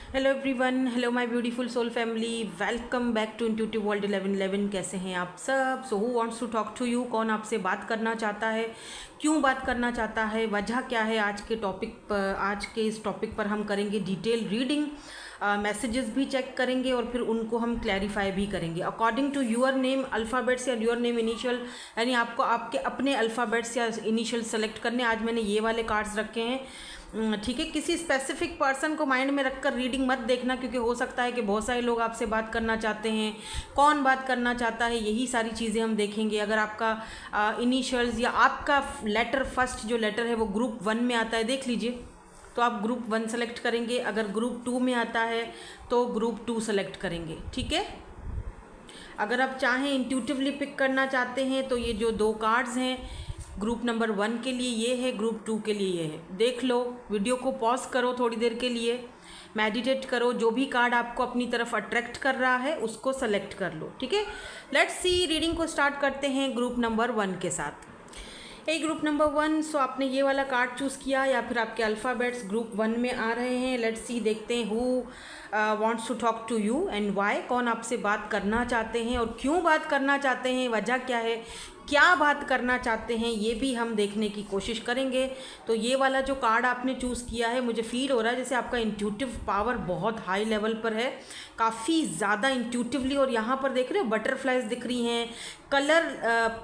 Hello everyone, hello my beautiful soul family, welcome back to intuitive world 1111। कैसे हैं आप सब? So who wants to talk to you? कौन आपसे बात करना चाहता है, क्यों बात करना चाहता है, वजह क्या है? आज के इस टॉपिक पर हम करेंगे डिटेल रीडिंग, मैसेजेस भी चेक करेंगे और फिर उनको हम क्लैरिफाई भी करेंगे according to your name alphabets या योर नेम इनिशियल, यानी आपको आपके अपने अल्फ़ाबेट्स या इनिशियल सेलेक्ट करने। आज मैंने ये वाले कार्ड्स रखे हैं, ठीक है। किसी स्पेसिफिक पर्सन को माइंड में रखकर रीडिंग मत देखना, क्योंकि हो सकता है कि बहुत सारे लोग आपसे बात करना चाहते हैं। कौन बात करना चाहता है, यही सारी चीज़ें हम देखेंगे। अगर आपका इनिशियल्स या आपका लेटर, फर्स्ट जो लेटर है वो ग्रुप 1 में आता है, देख लीजिए, तो आप ग्रुप 1 सेलेक्ट करेंगे। अगर ग्रुप 2 में आता है तो ग्रुप 2 सेलेक्ट करेंगे, ठीक है। अगर आप चाहें इंट्यूटिवली पिक करना चाहते हैं तो ये जो 2 कार्ड्स हैं, ग्रुप नंबर 1 के लिए ये है, ग्रुप 2 के लिए ये है। देख लो, वीडियो को पॉज करो थोड़ी देर के लिए, मेडिटेट करो, जो भी कार्ड आपको अपनी तरफ अट्रैक्ट कर रहा है उसको सेलेक्ट कर लो, ठीक है। लेट्स सी, रीडिंग को स्टार्ट करते हैं ग्रुप नंबर 1 के साथ। ग्रुप नंबर 1, सो आपने ये वाला कार्ड चूज़ किया या फिर आपके अल्फ़ाबेट्स ग्रुप 1 में आ रहे हैं। लेट्स सी, देखते हैं who wants to talk to you and why. कौन आपसे बात करना चाहते हैं और क्यों बात करना चाहते हैं, वजह क्या है, क्या बात करना चाहते हैं, ये भी हम देखने की कोशिश करेंगे। तो ये वाला जो कार्ड आपने चूज़ किया है, मुझे फील हो रहा है जैसे आपका इंट्यूटिव पावर बहुत हाई लेवल पर है, काफ़ी ज़्यादा इंट्यूटिवली। और यहाँ पर देख रहे हो बटरफ्लाइज दिख रही हैं, कलर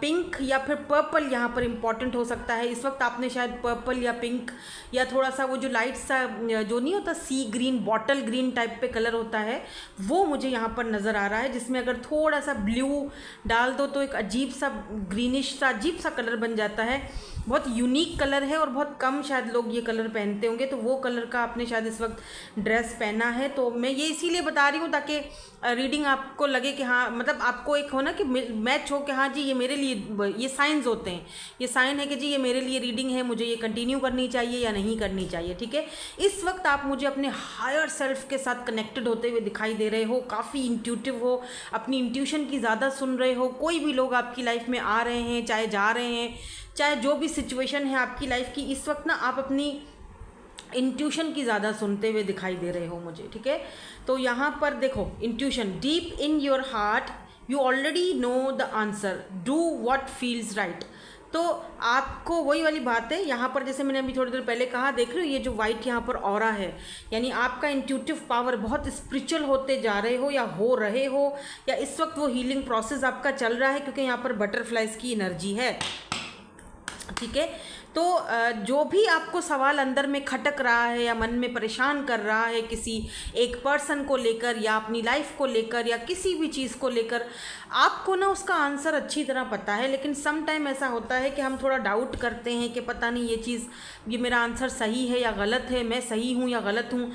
पिंक या फिर पर्पल यहाँ पर इम्पॉर्टेंट हो सकता है। इस वक्त आपने शायद पर्पल या पिंक या थोड़ा सा वो जो लाइट सा जो नहीं होता, सी ग्रीन, बॉटल ग्रीन टाइप पे कलर होता है, वो मुझे यहाँ पर नज़र आ रहा है, जिसमें अगर थोड़ा सा ब्लू डाल दो तो एक अजीब सा ग्रीनिश सा अजीब सा कलर बन जाता है। बहुत यूनिक कलर है और बहुत कम शायद लोग ये कलर पहनते होंगे, तो वो कलर का आपने शायद इस वक्त ड्रेस पहना है। तो मैं ये इसीलिए बता रही हूँ ताकि रीडिंग आपको लगे कि हाँ, मतलब आपको एक हो ना कि मैच हो कि हाँ जी ये मेरे लिए, ये साइंस होते हैं, ये साइन है कि जी ये मेरे लिए रीडिंग है, मुझे ये कंटिन्यू करनी चाहिए या नहीं करनी चाहिए, ठीक है। इस वक्त आप मुझे अपने हायर सेल्फ के साथ कनेक्टेड होते हुए दिखाई दे रहे हो, काफ़ी इंट्यूटिव हो, अपनी इंट्यूशन की ज़्यादा सुन रहे हो। कोई भी लोग आपकी लाइफ में आ रहे हैं, चाहे जा रहे हैं, चाहे जो भी सिचुएशन है आपकी लाइफ की, इस वक्त ना आप अपनी इंट्यूशन की ज़्यादा सुनते हुए दिखाई दे रहे हो मुझे, ठीक है। तो यहाँ पर देखो, intuition, deep in your heart you already know the answer, do what feels right. तो आपको वही वाली बात है यहाँ पर, जैसे मैंने अभी थोड़ी देर पहले कहा, देख रहे हो ये जो वाइट यहाँ पर ऑरा है, यानी आपका इंट्यूटिव पावर बहुत स्पिरिचुअल होते जा रहे हो या हो रहे हो, या इस वक्त वो हीलिंग प्रोसेस आपका चल रहा है, क्योंकि यहाँ पर बटरफ्लाइज की एनर्जी है, ठीक है। तो जो भी आपको सवाल अंदर में खटक रहा है या मन में परेशान कर रहा है किसी एक पर्सन को लेकर या अपनी लाइफ को लेकर या किसी भी चीज़ को लेकर, आपको ना उसका आंसर अच्छी तरह पता है, लेकिन सम टाइम ऐसा होता है कि हम थोड़ा डाउट करते हैं कि पता नहीं ये चीज़, ये मेरा आंसर सही है या गलत है, मैं सही हूँ या गलत हूँ।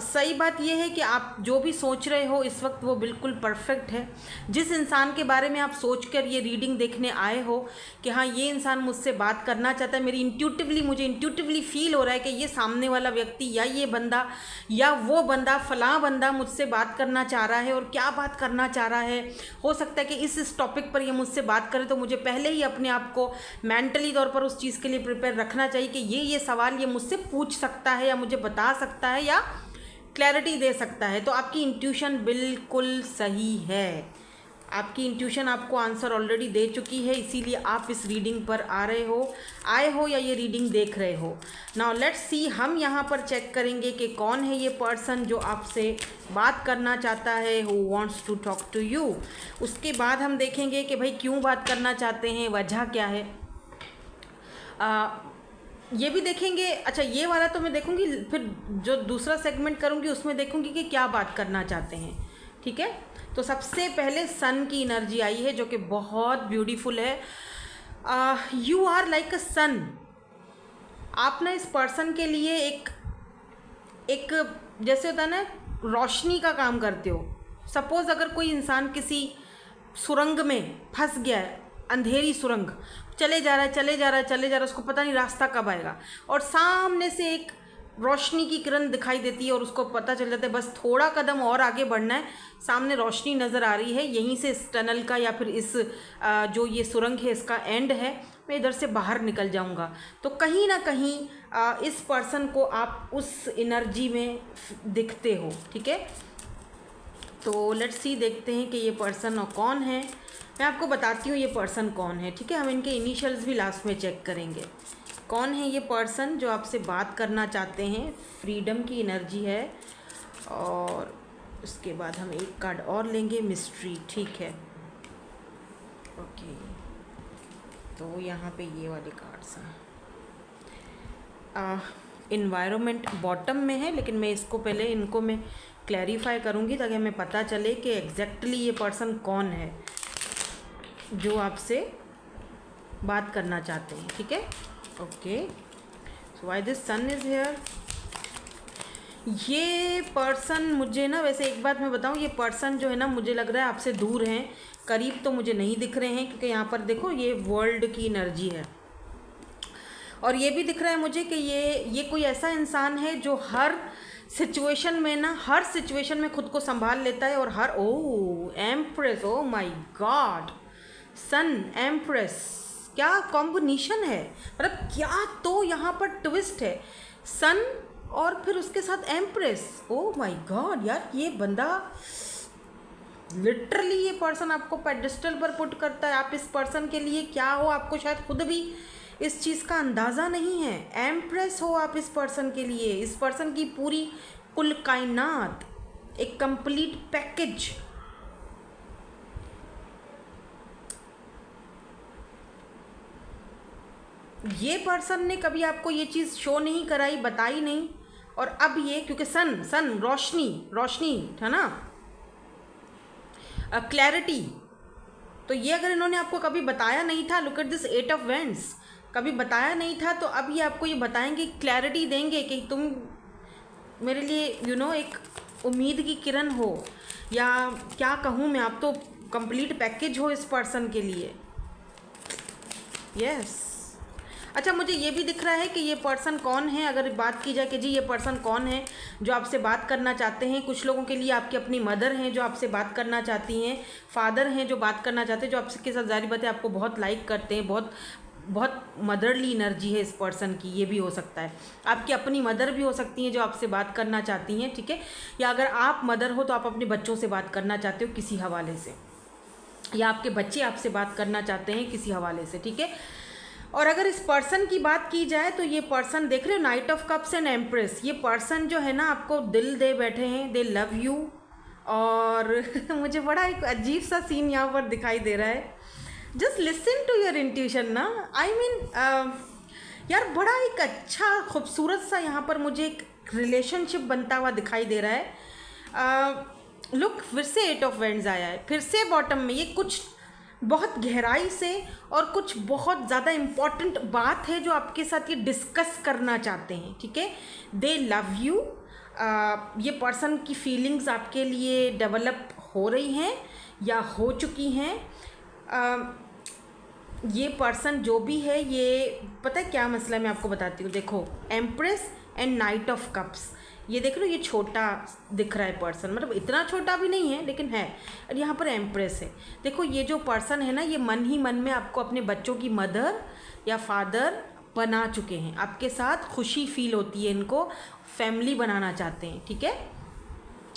सही बात यह है कि आप जो भी सोच रहे हो इस वक्त वो बिल्कुल परफेक्ट है। जिस इंसान के बारे में आप सोचकर ये रीडिंग देखने आए हो कि हाँ ये इंसान मुझसे बात करना चाहता है, मुझे इंट्यूटिवली फील हो रहा है कि ये सामने वाला व्यक्ति या ये बंदा या वो बंदा, फलां बंदा मुझसे बात करना चाह रहा है। और क्या बात करना चाह रहा है, हो सकता है कि इस टॉपिक पर ये मुझसे बात करे, तो मुझे पहले ही अपने आप को मेंटली तौर पर उस चीज़ के लिए प्रिपेयर रखना चाहिए कि ये सवाल ये मुझसे पूछ सकता है या मुझे बता सकता है या क्लैरिटी दे सकता है। तो आपकी इंट्यूशन बिल्कुल सही है, आपकी इंट्यूशन आपको आंसर ऑलरेडी दे चुकी है, इसीलिए आप इस रीडिंग पर आए हो या ये रीडिंग देख रहे हो। नाउ लेट्स सी, हम यहाँ पर चेक करेंगे कि कौन है ये पर्सन जो आपसे बात करना चाहता है, who wants to talk to you. उसके बाद हम देखेंगे कि भाई क्यों बात करना चाहते हैं, वजह क्या है, ये भी देखेंगे। अच्छा, ये वाला तो मैं देखूंगी, फिर जो दूसरा सेगमेंट करूंगी उसमें देखूंगी कि क्या बात करना चाहते हैं, ठीक है। तो सबसे पहले सन की एनर्जी आई है जो कि बहुत ब्यूटीफुल है। यू आर लाइक अ सन। आप ना इस पर्सन के लिए एक जैसे होता है ना, रोशनी का काम करते हो। सपोज़ अगर कोई इंसान किसी सुरंग में फंस गया है, अंधेरी सुरंग, चले जा रहा है, उसको पता नहीं रास्ता कब आएगा, और सामने से एक रोशनी की किरण दिखाई देती है और उसको पता चल जाता है बस थोड़ा कदम और आगे बढ़ना है, सामने रोशनी नज़र आ रही है, यहीं से इस टनल का या फिर इस जो ये सुरंग है इसका एंड है, मैं इधर से बाहर निकल जाऊंगा। तो कहीं ना कहीं इस पर्सन को आप उस एनर्जी में दिखते हो, ठीक है। तो लेट्स सी, देखते हैं कि ये पर्सन और कौन है। मैं आपको बताती हूँ ये पर्सन कौन है, ठीक है। हम इनके इनिशियल्स भी लास्ट में चेक करेंगे। कौन है ये पर्सन जो आपसे बात करना चाहते हैं, फ्रीडम की एनर्जी है। और उसके बाद हम एक कार्ड और लेंगे, मिस्ट्री, ठीक है। ओके, तो यहाँ पे ये वाले कार्ड्स हैं। इन्वायरमेंट बॉटम में है, लेकिन मैं इसको पहले इनको मैं क्लैरिफाई करूँगी ताकि हमें पता चले कि एग्जैक्टली ये पर्सन कौन है जो आपसे बात करना चाहते हैं, ठीक है। Okay, so why this sun is here. ये पर्सन मुझे ना, वैसे एक बात मैं बताऊँ, ये पर्सन जो है ना मुझे लग रहा है आपसे दूर हैं, करीब तो मुझे नहीं दिख रहे हैं, क्योंकि यहाँ पर देखो ये वर्ल्ड की एनर्जी है। और ये भी दिख रहा है मुझे कि ये कोई ऐसा इंसान है जो हर सिचुएशन में ना, हर सिचुएशन में खुद को संभाल लेता है। और हर empress, oh my god, sun empress, क्या कॉम्बिनेशन है, मतलब क्या तो यहाँ पर ट्विस्ट है। सन और फिर उसके साथ एम्प्रेस, ओ माय गॉड यार, ये बंदा लिटरली, ये पर्सन आपको पेडिस्टल पर पुट करता है। आप इस पर्सन के लिए क्या हो, आपको शायद खुद भी इस चीज़ का अंदाज़ा नहीं है। एम्प्रेस हो आप इस पर्सन के लिए, इस पर्सन की पूरी कुल कायनात, एक कंप्लीट पैकेज। ये पर्सन ने कभी आपको ये चीज़ शो नहीं कराई, बताई नहीं, और अब ये, क्योंकि सन रोशनी है ना, क्लैरिटी, तो ये अगर इन्होंने आपको कभी बताया नहीं था, look at this 8 of vends, कभी बताया नहीं था, तो अब ये आपको ये बताएंगे, क्लैरिटी देंगे कि तुम मेरे लिए एक उम्मीद की किरण हो, या क्या कहूँ मैं, आप तो कंप्लीट पैकेज हो इस पर्सन के लिए। यस अच्छा, मुझे ये भी दिख रहा है कि ये पर्सन कौन है। अगर बात की जाए कि जी ये पर्सन कौन है जो आपसे बात करना चाहते हैं, कुछ लोगों के लिए आपकी अपनी मदर हैं जो आपसे बात करना चाहती हैं, फादर हैं जो बात करना चाहते हैं, जो आपके साथ जारी बात है आपको बहुत लाइक करते हैं, बहुत बहुत मदरली एनर्जी है इस पर्सन की, ये भी हो सकता है। आपकी अपनी मदर भी हो सकती हैं जो आपसे बात करना चाहती हैं, ठीक है। या अगर आप मदर हो तो आप अपने बच्चों से बात करना चाहते हो किसी हवाले से, या आपके बच्चे आपसे बात करना चाहते हैं किसी हवाले से, ठीक है। और अगर इस पर्सन की बात की जाए तो ये पर्सन, देख रहे हो, night of cups and empress, ये पर्सन जो है ना आपको दिल दे बैठे हैं, दे लव यू। और मुझे बड़ा एक अजीब सा सीन यहाँ पर दिखाई दे रहा है। Just listen to your intuition ना, आई मीन यार बड़ा एक अच्छा खूबसूरत सा यहाँ पर मुझे एक रिलेशनशिप बनता हुआ दिखाई दे रहा है। लुक, फिर से 8 ऑफ वेंड्स आया है, फिर से बॉटम में। ये कुछ बहुत गहराई से और कुछ बहुत ज़्यादा इम्पॉर्टेंट बात है जो आपके साथ ये डिस्कस करना चाहते हैं, ठीक है। दे लव यू। ये पर्सन की फीलिंग्स आपके लिए डेवलप हो रही हैं या हो चुकी हैं। ये पर्सन जो भी है, ये पता है क्या मसला, मैं आपको बताती हूँ। देखो, empress and night of cups, ये देख लो, ये छोटा दिख रहा है पर्सन, मतलब इतना छोटा भी नहीं है लेकिन है। और यहाँ पर एम्प्रेस है। देखो, ये जो पर्सन है ना, ये मन ही मन में आपको अपने बच्चों की मदर या फादर बना चुके हैं। आपके साथ खुशी फील होती है इनको, फैमिली बनाना चाहते हैं, ठीक है।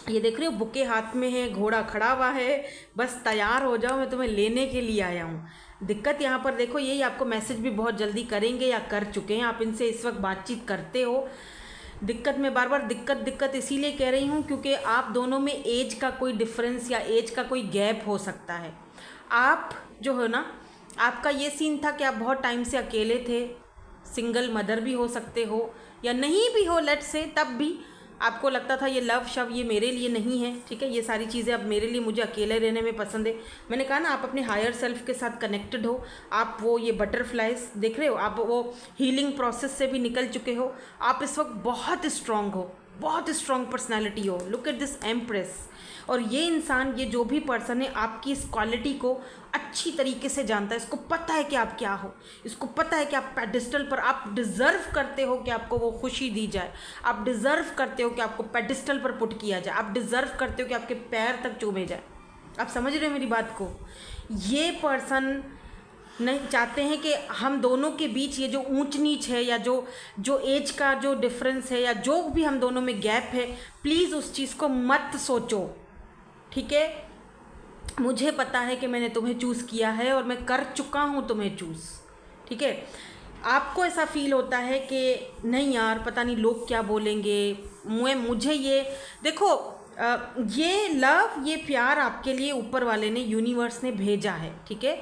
ये देख रहे हो, बुके हाथ में है, घोड़ा खड़ा हुआ है, बस तैयार हो जाओ, मैं तुम्हें लेने के लिए आया हूँ। दिक्कत यहाँ पर देखो, यही आपको मैसेज भी बहुत जल्दी करेंगे या कर चुके हैं, आप इनसे इस वक्त बातचीत करते हो। दिक्कत में बार बार दिक्कत इसीलिए कह रही हूँ क्योंकि आप दोनों में एज का कोई डिफरेंस या एज का कोई गैप हो सकता है। आप जो हो ना, आपका ये सीन था कि आप बहुत टाइम से अकेले थे, सिंगल मदर भी हो सकते हो या नहीं भी हो, लेट्स से, तब भी आपको लगता था ये लव शव ये मेरे लिए नहीं है, ठीक है। ये सारी चीज़ें अब मेरे लिए, मुझे अकेले रहने में पसंद है। मैंने कहा ना, आप अपने हायर सेल्फ के साथ कनेक्टेड हो, आप वो ये बटरफ्लाइज देख रहे हो, आप वो हीलिंग प्रोसेस से भी निकल चुके हो, आप इस वक्त बहुत स्ट्रॉन्ग हो, बहुत स्ट्रॉन्ग पर्सनैलिटी हो। Look at this empress. और ये इंसान, ये जो भी पर्सन है, आपकी इस क्वालिटी को अच्छी तरीके से जानता है। इसको पता है कि आप क्या हो, इसको पता है कि आप पेडिस्टल पर, आप डिज़र्व करते हो कि आपको वो खुशी दी जाए, आप डिज़र्व करते हो कि आपको पेडिस्टल पर पुट किया जाए, आप डिज़र्व करते हो कि आपके पैर तक चूमे जाए। आप समझ रहे हो मेरी बात को? ये पर्सन नहीं चाहते हैं कि हम दोनों के बीच ये जो ऊंच नीच है, या जो एज का जो डिफरेंस है, या जो भी हम दोनों में गैप है, प्लीज़ उस चीज़ को मत सोचो, ठीक है? मुझे पता है कि मैंने तुम्हें चूज़ किया है और मैं कर चुका हूँ तुम्हें चूज़, ठीक है? आपको ऐसा फील होता है कि नहीं यार, पता नहीं लोग क्या बोलेंगे, मुझे ये देखो, ये लव, ये प्यार आपके लिए ऊपर वाले ने, यूनिवर्स ने भेजा है, ठीक है?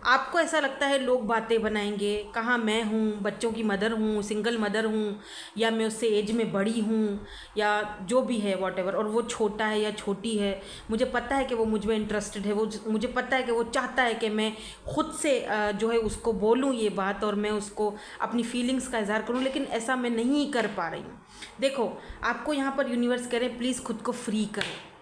आपको ऐसा लगता है लोग बातें बनाएंगे, कहाँ मैं हूँ, बच्चों की मदर हूँ, सिंगल मदर हूँ, या मैं उससे एज में बड़ी हूँ, या जो भी है वॉटेवर, और वो छोटा है या छोटी है। मुझे पता है कि वो मुझ में इंटरेस्टेड है, वो मुझे पता है कि वो चाहता है कि मैं खुद से जो है उसको बोलूँ ये बात, और मैं उसको अपनी फीलिंग्स का इजहार करूँ, लेकिन ऐसा मैं नहीं कर पा रही हूँ। देखो, आपको यहाँ पर यूनिवर्स कह रहे हैं प्लीज़ खुद को फ्री करो,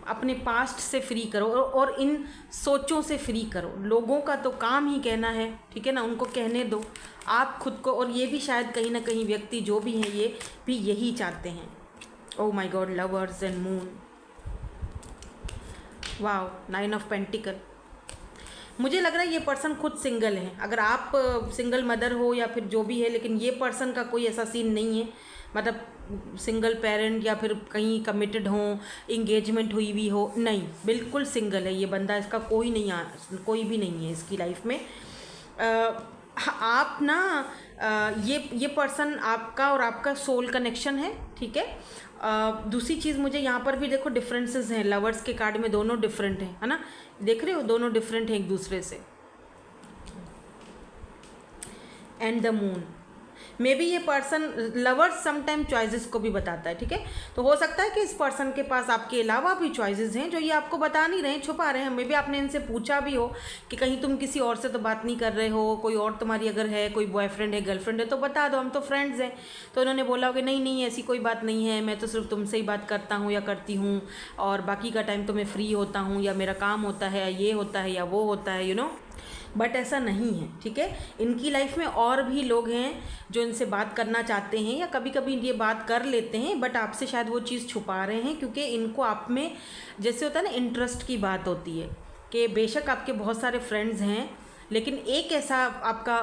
अपने पास्ट से फ्री करो, और इन सोचों से फ्री करो। लोगों का तो काम ही कहना है, ठीक है ना? उनको कहने दो, आप खुद को। और ये भी शायद कहीं ना कहीं व्यक्ति जो भी हैं, ये भी यही चाहते हैं। ओह my God, lovers and moon, wow, 9 of pentacle. मुझे लग रहा है ये पर्सन खुद सिंगल है। अगर आप सिंगल मदर हो या फिर जो भी है, लेकिन ये पर्सन का कोई ऐसा सीन नहीं है, मतलब सिंगल पेरेंट या फिर कहीं कमिटेड हो, इंगेजमेंट हुई हुई हो, नहीं, बिल्कुल सिंगल है ये बंदा। इसका कोई कोई भी नहीं है इसकी लाइफ में। आप ना ये पर्सन आपका और आपका सोल कनेक्शन है, ठीक है? दूसरी चीज़, मुझे यहाँ पर भी देखो डिफरेंसेस हैं। लवर्स के कार्ड में दोनों डिफरेंट हैं, है ना? देख रहे हो, दोनों डिफरेंट हैं एक दूसरे से। And the moon, may be ये पर्सन लवर्स समटाइम चॉइसेस को भी बताता है, ठीक है? तो हो सकता है कि इस पर्सन के पास आपके अलावा भी चॉइसेस हैं जो ये आपको बता नहीं रहे हैं, छुपा रहे हैं। मे बी आपने इनसे पूछा भी हो कि कहीं तुम किसी और से तो बात नहीं कर रहे हो, कोई और तुम्हारी अगर है, कोई बॉयफ्रेंड है, गर्लफ्रेंड है, तो बता दो, हम तो फ्रेंड्स हैं। तो उन्होंने बोला होगा नहीं नहीं, ऐसी कोई बात नहीं है, मैं तो सिर्फ तुमसे ही बात करता हूँ या करती हूँ, और बाकी का टाइम तो मैं फ्री होता हूँ, या मेरा काम होता है, या ये होता है, या वो होता है, यू नो। बट ऐसा नहीं है, ठीक है? इनकी लाइफ में और भी लोग हैं जो इनसे बात करना चाहते हैं, या कभी कभी ये बात कर लेते हैं, बट आपसे शायद वो चीज़ छुपा रहे हैं, क्योंकि इनको आप में जैसे होता है ना, इंटरेस्ट की बात होती है कि बेशक आपके बहुत सारे फ्रेंड्स हैं, लेकिन एक ऐसा आपका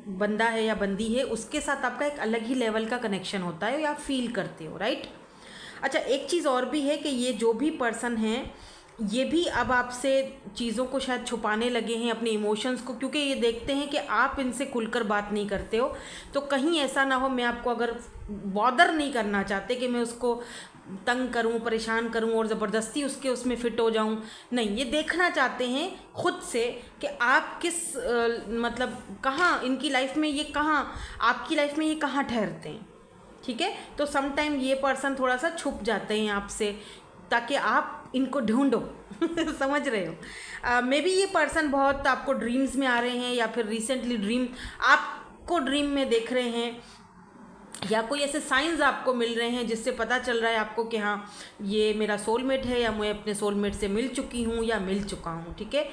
बंदा है या बंदी है, उसके साथ आपका एक अलग ही लेवल का कनेक्शन होता है, या आप फील करते हो, राइट? अच्छा, एक चीज़ और भी है कि ये जो भी पर्सन हैं, ये भी अब आपसे चीज़ों को शायद छुपाने लगे हैं, अपने इमोशंस को, क्योंकि ये देखते हैं कि आप इनसे खुलकर बात नहीं करते हो। तो कहीं ऐसा ना हो, मैं आपको अगर बॉदर नहीं करना चाहते कि मैं उसको तंग करूं, परेशान करूं और ज़बरदस्ती उसमें फ़िट हो जाऊं, नहीं, ये देखना चाहते हैं खुद से कि आप किस मतलब कहाँ इनकी लाइफ में, ये कहाँ आपकी लाइफ में ये कहाँ ठहरते हैं, ठीक है? तो समटाइम ये पर्सन थोड़ा सा छुप जाते हैं आपसे, ताकि आप इनको ढूंढो। समझ रहे हो? मे बी ये पर्सन बहुत आपको ड्रीम्स में आ रहे हैं, या फिर रिसेंटली आपको ड्रीम में देख रहे हैं, या कोई ऐसे साइंस आपको मिल रहे हैं जिससे पता चल रहा है आपको कि हाँ, ये मेरा सोलमेट है, या मैं अपने सोलमेट से मिल चुकी हूँ या मिल चुका हूँ, ठीक है?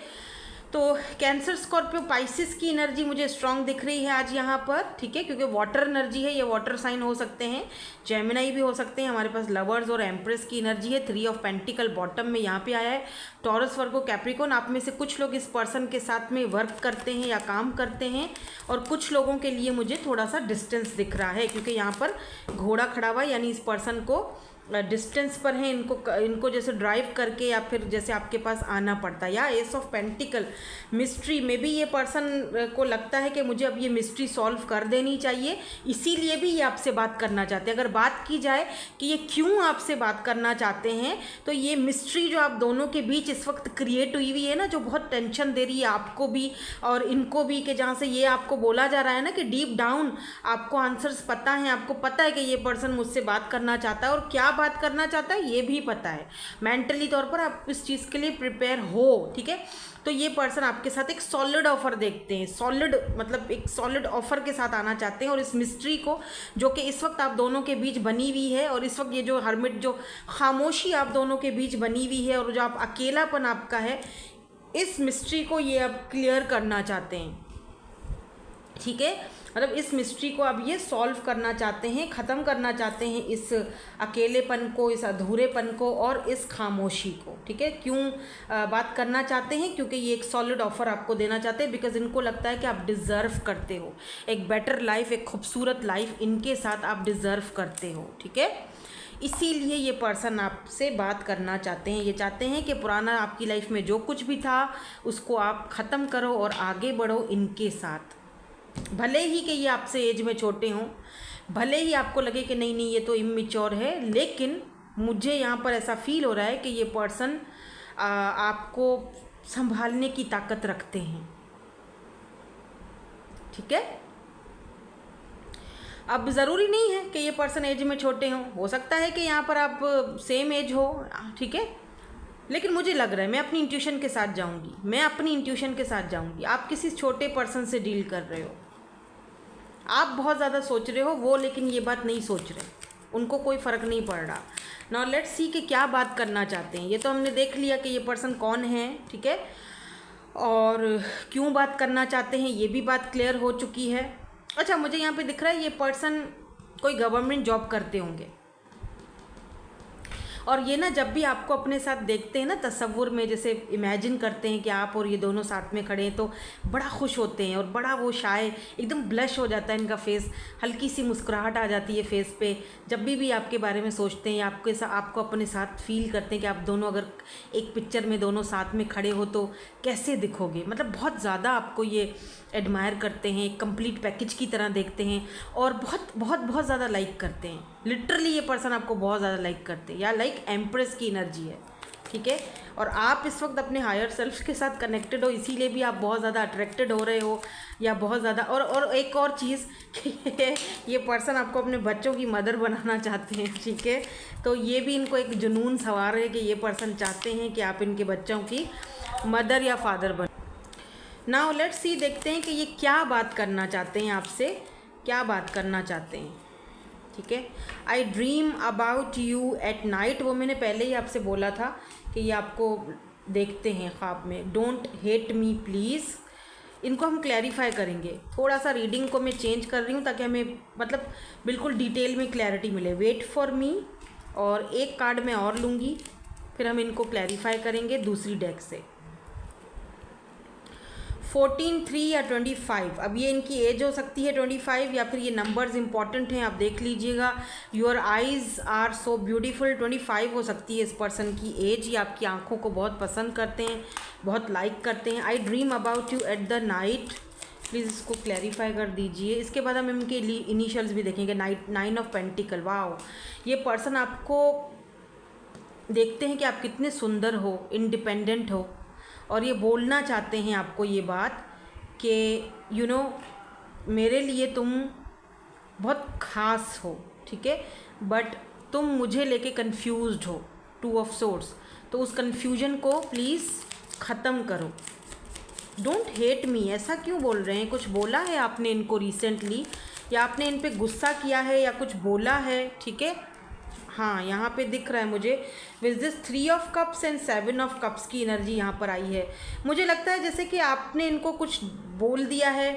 तो कैंसर, स्कॉर्पियो, पाइसिस की एनर्जी मुझे स्ट्रांग दिख रही है आज यहाँ पर, ठीक है? क्योंकि वाटर एनर्जी है, ये वाटर साइन हो सकते हैं, जेमिनाई भी हो सकते हैं। हमारे पास लवर्स और एम्प्रेस की एनर्जी है। 3 ऑफ पेंटिकल बॉटम में यहाँ पे आया है। टॉरस, वर्गो, कैप्रिकॉर्न, आप में से कुछ लोग इस पर्सन के साथ में वर्क करते हैं या काम करते हैं, और कुछ लोगों के लिए मुझे थोड़ा सा डिस्टेंस दिख रहा है, क्योंकि यहाँ पर घोड़ा खड़ा हुआ है, यानी इस पर्सन को डिस्टेंस पर है, इनको जैसे ड्राइव करके या फिर जैसे आपके पास आना पड़ता है। या एस ऑफ पेंटिकल, मिस्ट्री, में भी ये पर्सन को लगता है कि मुझे अब ये मिस्ट्री सॉल्व कर देनी चाहिए, इसीलिए भी ये आपसे बात करना चाहते हैं। अगर बात की जाए कि ये क्यों आपसे बात करना चाहते हैं, तो ये मिस्ट्री जो आप दोनों के बीच इस वक्त क्रिएट हुई हुई है ना, जो बहुत टेंशन दे रही है आपको भी और इनको भी, कि जहाँ से ये आपको बोला जा रहा है ना कि डीप डाउन आपको आंसर्स पता है, आपको पता है कि ये पर्सन मुझसे बात करना चाहता है, और क्या बात करना चाहता है ये भी पता है। मेंटली तौर पर आप इस चीज़ के लिए प्रिपेयर हो, ठीक है? तो ये पर्सन पर्सन आपके साथ एक सॉलिड ऑफर देखते हैं, सॉलिड मतलब एक सॉलिड ऑफर के साथ आना चाहते हैं। और इस मिस्ट्री को जो कि इस वक्त आप दोनों के बीच बनी हुई है, और इस वक्त ये जो हर्मिट, जो खामोशी आप दोनों के बीच बनी हुई है, और जो आप अकेलापन आपका है, इस मिस्ट्री को ये अब क्लियर करना चाहते हैं। ठीक है, मतलब इस मिस्ट्री को अब ये सॉल्व करना चाहते हैं, ख़त्म करना चाहते हैं इस अकेलेपन को, इस अधूरेपन को और इस खामोशी को। ठीक है, क्यों बात करना चाहते हैं? क्योंकि ये एक सॉलिड ऑफर आपको देना चाहते हैं, बिकॉज इनको लगता है कि आप डिज़र्व करते हो एक बेटर लाइफ, एक खूबसूरत लाइफ इनके साथ आप डिज़र्व करते हो। ठीक है, इसीलिए ये पर्सन आपसे बात करना चाहते हैं। ये चाहते हैं कि पुराना आपकी लाइफ में जो कुछ भी था उसको आप ख़त्म करो और आगे बढ़ो इनके साथ। भले ही कि ये आपसे एज में छोटे हों, भले ही आपको लगे कि नहीं नहीं ये तो इमेच्योर है, लेकिन मुझे यहाँ पर ऐसा फील हो रहा है कि ये पर्सन आपको संभालने की ताकत रखते हैं। ठीक है, अब ज़रूरी नहीं है कि ये पर्सन एज में छोटे हों, हो सकता है कि यहाँ पर आप सेम एज हो। ठीक है, लेकिन मुझे लग रहा है मैं अपनी इंट्यूशन के साथ जाऊंगी, मैं अपनी इंट्यूशन के साथ जाऊंगी। आप किसी छोटे पर्सन से डील कर रहे हो, आप बहुत ज़्यादा सोच रहे हो, वो लेकिन ये बात नहीं सोच रहे, उनको कोई फ़र्क नहीं पड़ रहा। नाउ लेट्स सी कि क्या बात करना चाहते हैं। ये तो हमने देख लिया कि ये पर्सन कौन है, ठीक है, और क्यों बात करना चाहते हैं ये भी बात क्लियर हो चुकी है। अच्छा, मुझे यहाँ पे दिख रहा है ये पर्सन कोई गवर्नमेंट जॉब करते होंगे, और ये ना जब भी आपको अपने साथ देखते हैं ना तसव्वुर में, जैसे इमेजिन करते हैं कि आप और ये दोनों साथ में खड़े हैं, तो बड़ा खुश होते हैं और बड़ा वो शाय, एकदम ब्लश हो जाता है इनका फेस, हल्की सी मुस्कुराहट आ जाती है फेस पे जब भी आपके बारे में सोचते हैं, आपको अपने साथ फील करते हैं कि आप दोनों अगर एक पिक्चर में दोनों साथ में खड़े हो तो कैसे दिखोगे। मतलब बहुत ज़्यादा आपको ये एडमायर करते हैं, एक कंप्लीट पैकेज की तरह देखते हैं और बहुत बहुत बहुत ज़्यादा लाइक करते हैं। लिटरली ये पर्सन आपको बहुत ज़्यादा लाइक करते हैं, या लाइक एम्प्रेस की एनर्जी है। ठीक है, और आप इस वक्त अपने हायर सेल्फ के साथ कनेक्टेड हो, इसीलिए भी आप बहुत ज़्यादा अट्रैक्टेड हो रहे हो, या बहुत ज़्यादा। और एक और चीज़ ये पर्सन आपको अपने बच्चों की मदर बनाना चाहते हैं। ठीक है, तो ये भी इनको एक जुनून सवार है कि ये पर्सन चाहते हैं कि आप इनके बच्चों की मदर या फादर बने। नाउ लेट्स सी, देखते हैं कि ये क्या बात करना चाहते हैं आपसे, क्या बात करना चाहते हैं। ठीक है, आई dream about you at night, वो मैंने पहले ही आपसे बोला था कि ये आपको देखते हैं ख्वाब में। डोंट हेट मी प्लीज़, इनको हम क्लैरिफाई करेंगे। थोड़ा सा रीडिंग को मैं चेंज कर रही हूँ ताकि हमें मतलब बिल्कुल डिटेल में क्लैरिटी मिले। वेट फॉर मी, और एक कार्ड मैं और लूँगी, फिर हम इनको क्लैरिफाई करेंगे दूसरी डेक से। 14, 3 या 25, अब ये इनकी एज हो सकती है 25, या फिर ये नंबर्स इंपॉर्टेंट हैं, आप देख लीजिएगा। Your eyes are so beautiful, 25 हो सकती है इस पर्सन की एज। ये आपकी आंखों को बहुत पसंद करते हैं, बहुत लाइक करते हैं। आई dream about you at the night, please इसको क्लैरिफाई कर दीजिए। इसके बाद हम इनके इनिशियल्स भी देखेंगे। 9 ऑफ पेंटिकल, वाओ, ये पर्सन आपको देखते हैं कि आप कितने सुंदर हो, इंडिपेंडेंट हो, और ये बोलना चाहते हैं आपको ये बात कि यू नो मेरे लिए तुम बहुत ख़ास हो। ठीक है, बट तुम मुझे लेके कंफ्यूज्ड हो, 2 ऑफ सोर्ड्स, तो उस कंफ्यूजन को प्लीज़ ख़त्म करो। डोंट हेट मी, ऐसा क्यों बोल रहे हैं? कुछ बोला है आपने इनको रिसेंटली, या आपने इन पर गुस्सा किया है, या कुछ बोला है। ठीक है, हाँ, यहाँ पे दिख रहा है मुझे with this 3 of cups and 7 of cups की एनर्जी यहाँ पर आई है। मुझे लगता है जैसे कि आपने इनको कुछ बोल दिया है,